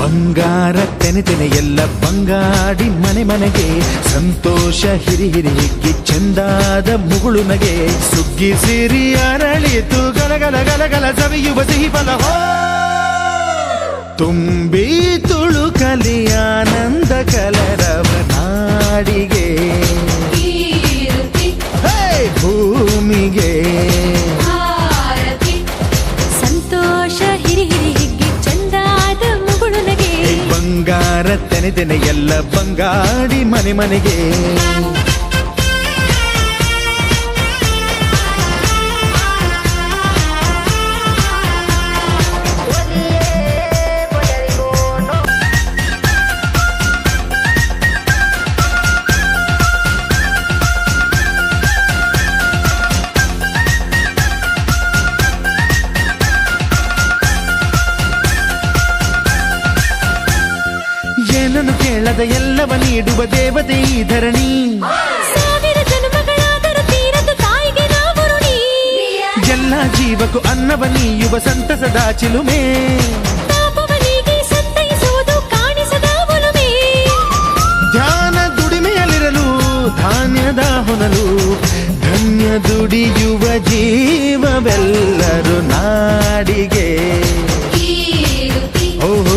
ಬಂಗಾರ ತೆನೆ ಎಲ್ಲ ಬಂಗಾಡಿ ಮನೆ ಮನೆಗೆ ಸಂತೋಷ ಹಿರಿ ಹಿರಿ ಹಿಗ್ಗಿ ಚಂದಾದ ಮುಗುಳು ನಗೆ ಸುಗ್ಗಿ ಸಿರಿ ಅರಳಿತು ಗಲಗಲ ಗಲಗಲ ಸವಿಯುವ ಸಿಹಿ ಫಲ ತುಂಬಿ ತುಳುಕಲಿ ಆನಂದ ಕಲರವ ನಾಡಿಗೆ ಭೂಮಿಗೆ ಸಂತೋಷ ಹಿರಿ ಹಿರಿ ಹಿಗ್ಗಿ ಚಂದಾದ ಮುಗುಳು ನಗೆ ಬಂಗಾರ ತೆನೆ ಎಲ್ಲ ಬಂಗಾಡಿ ಮನೆ ಮನೆಗೆ ಏನನ್ನು ಕೇಳದ ಎಲ್ಲವ ನೀಡುವ ದೇವತೆ ಈ ಧರಣಿ ಸಾವಿರ ಜನ್ಮಗಳಾದರೂ ತೀರದ ತಾಯಿಗೆ ನಾವು ಋಣಿ ಎಲ್ಲ ಜೀವಕ್ಕೂ ಅನ್ನವ ನೀಯುವ ಸಂತಸದ ಚಿಲುಮೆ ಪಾಪವನಿಗೆ ಸಂತೈಸುವುದು ಕಾಣಿಸದ ಒಲುಮೆ ಧ್ಯಾನ ದುಡಿಮೆಯಲ್ಲಿರಲು ಧಾನ್ಯದ ಹೊನಲು ಧನ್ಯ ದುಡಿಯುವ ಜೀವವೆಲ್ಲರೂ ನಾಡಿಗೆ ಓಹೋ